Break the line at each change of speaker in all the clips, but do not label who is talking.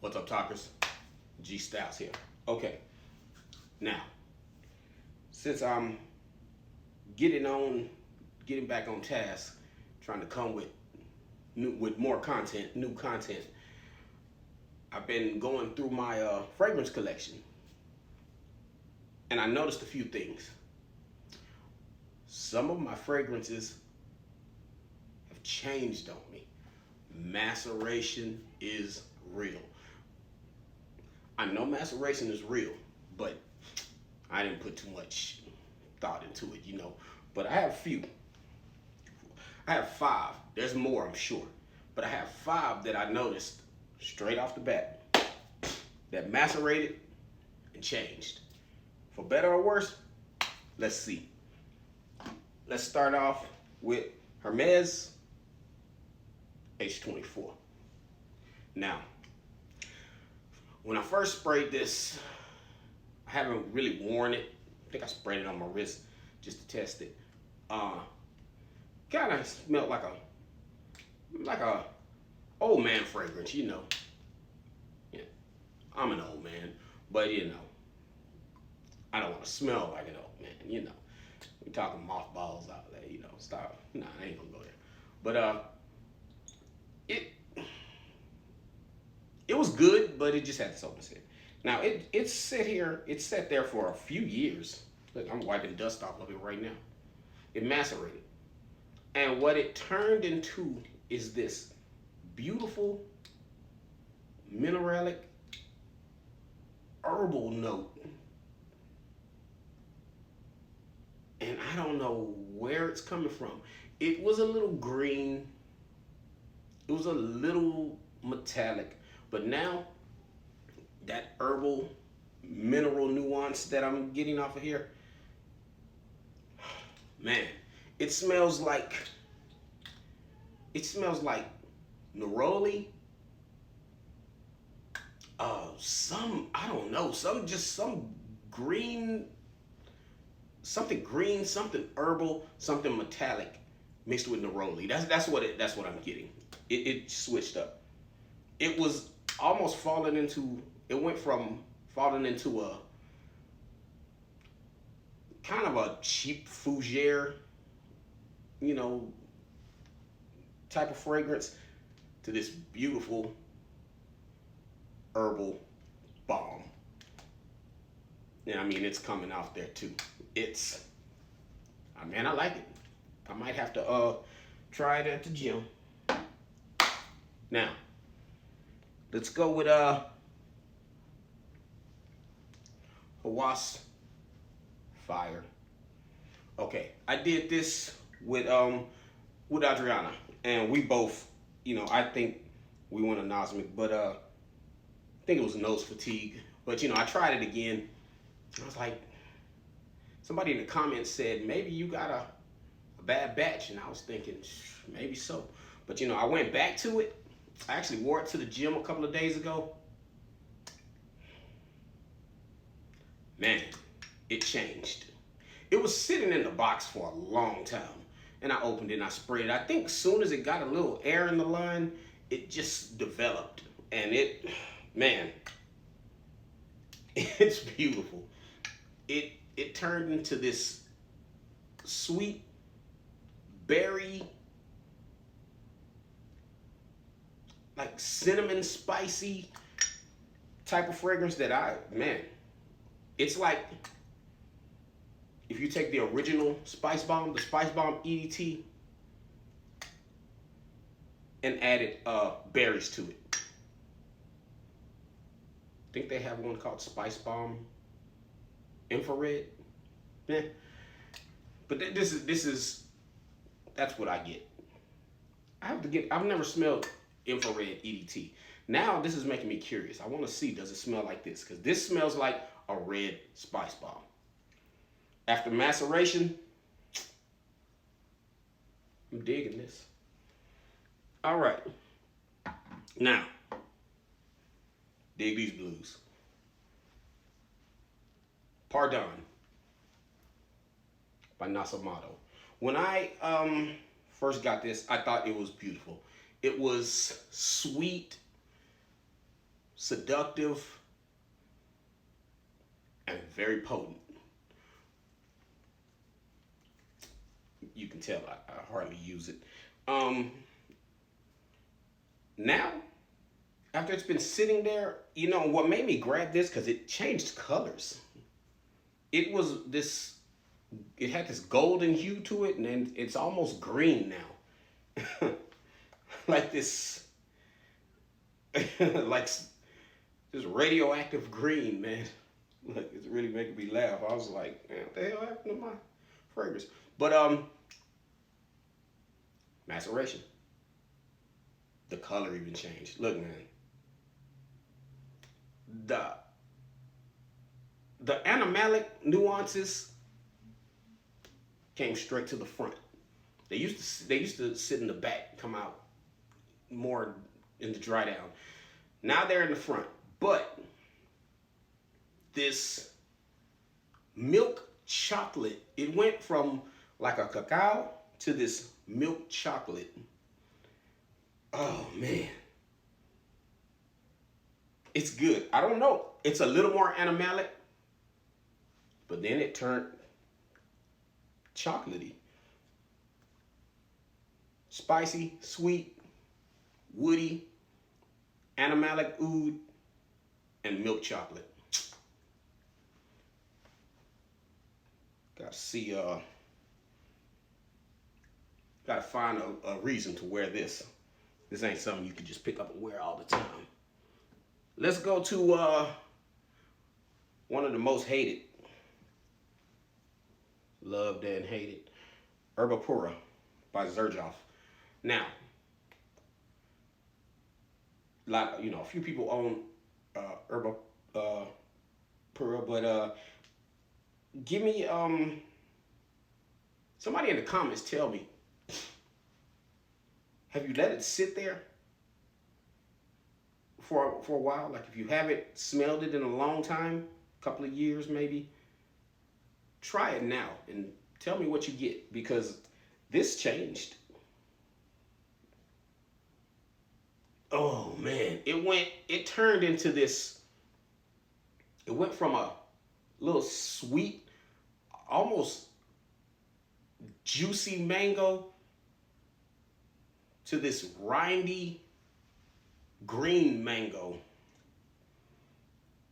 What's up, talkers? G Styles here. Okay, now since I'm getting back on task, trying to come with more content, new content. I've been going through my fragrance collection, and I noticed a few things. Some of my fragrances have changed on me. Maceration is real. I know maceration is real, but I didn't put too much thought into it. But I have a few. I have 5. There's more, I'm sure. But I have 5 that I noticed straight off the bat that macerated and changed. For better or worse, let's see. Let's start off with Hermes H24. Now, when I first sprayed this, I haven't really worn it. I think I sprayed it on my wrist just to test it. Kind of smelled like a old man fragrance, Yeah, I'm an old man, but I don't want to smell like an old man, We're talking mothballs out there, Stop. Nah, I ain't gonna go there. But it was good, but it just had this open set. Now it's sat there for a few years. Look, I'm wiping dust off of it right now. It macerated. And what it turned into is this beautiful mineralic herbal note. And I don't know where it's coming from. It was a little green. It was a little metallic. But now, that herbal mineral nuance that I'm getting off of here, man, it smells like neroli. I don't know, some green, something herbal, something metallic mixed with neroli. That's what I'm getting. It switched up. It was almost it went from falling into a kind of a cheap fougere, type of fragrance to this beautiful herbal balm. And I mean, it's coming out there too. I like it. I might have to try it at the gym. Now, let's go with Hawas Fire. Okay, I did this with Adriana, and we both, I think we went anosmic, but I think it was nose fatigue. But I tried it again. I was like, somebody in the comments said maybe you got a bad batch, and I was thinking maybe so. But I went back to it. I actually wore it to the gym a couple of days ago. Man, it changed. It was sitting in the box for a long time, and I opened it and I sprayed it. I think as soon as it got a little air in the line, it just developed, and it's beautiful. It turned into this sweet berry, like cinnamon spicy type of fragrance that it's like if you take the original Spice Bomb, the Spice Bomb EDT, and added berries to it. I think they have one called Spice Bomb Infrared. Yeah. But that's what I get. I've never smelled infrared EDT. Now this is making me curious. I want to see, does it smell like this? Because this smells like a red Spice Bomb. After maceration, I'm digging this. All right. Now, dig these blues. Pardon by Nasamato. When I first got this, I thought it was beautiful. It was sweet, seductive, and very potent. You can tell I hardly use it. Now, after it's been sitting there, you know what made me grab this, because it changed colors. It was this, it had this golden hue to it, and then it's almost green now. Like this, like this radioactive green, man. Look, it's really making me laugh. I was like, man, what the hell happened to my fragrance? But maceration. The color even changed. Look, man. The animalic nuances came straight to the front. They used to sit in the back, come out more in the dry down. Now they're in the front. But this milk chocolate, it went from like a cacao to this milk chocolate. Oh man. It's good. I don't know. It's a little more animalic, but then it turned chocolatey. Spicy, sweet, woody, animalic oud, and milk chocolate. Gotta see, gotta find a reason to wear this. This ain't something you can just pick up and wear all the time. Let's go to one of the most hated, loved and hated, Herba Pura by Xerjoff. Now, a few people own Herba Pura, but give me somebody in the comments tell me, have you let it sit there for a while? Like if you haven't smelled it in a long time, a couple of years maybe, try it now and tell me what you get, because this changed. Oh man, it turned into this, it went from a little sweet, almost juicy mango to this rindy green mango.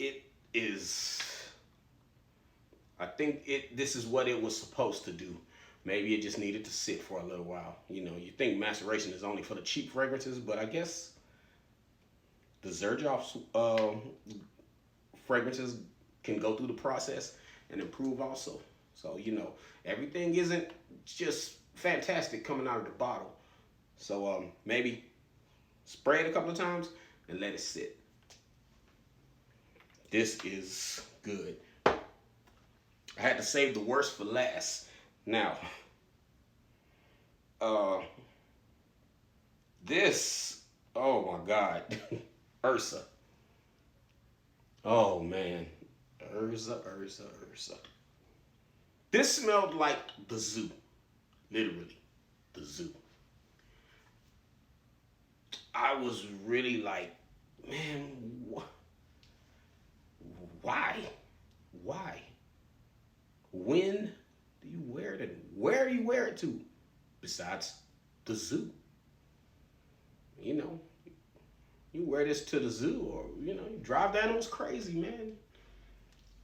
It is, I think this is what it was supposed to do. Maybe it just needed to sit for a little while. You know, you think maceration is only for the cheap fragrances, but I guess the Xerjoff fragrances can go through the process and improve also. So, you know, everything isn't just fantastic coming out of the bottle. So maybe spray it a couple of times and let it sit. This is good. I had to save the worst for last. Now, this, oh my God, Ursa. Oh man, Ursa. This smelled like the zoo, literally, the zoo. I was really like, man, why? When do you wear it, and where do you wear it to? Besides the zoo, you know, you wear this to the zoo, or you know, you drive the animals crazy, man.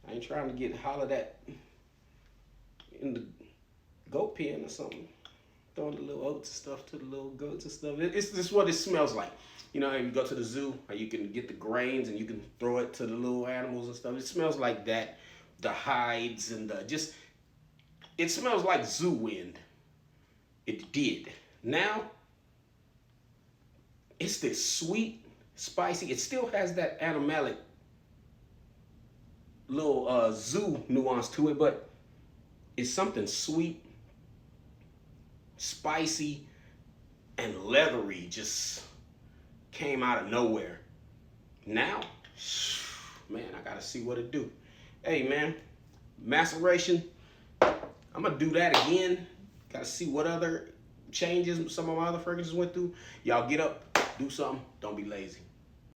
I ain't trying to get hollered at in the goat pen or something. Throwing the little oats and stuff to the little goats and stuff. It's just what it smells like. You know, you go to the zoo, or you can get the grains and you can throw it to the little animals and stuff. It smells like that. The hides and it smells like zoo wind. It did. Now, it's this sweet, spicy. It still has that animalic little zoo nuance to it, but it's something sweet, spicy, and leathery. Just came out of nowhere. Now, man, I gotta see what it do. Hey man, maceration, I'm gonna do that again. Gotta see what other changes some of my other fragrances went through. Y'all get up, do something, don't be lazy.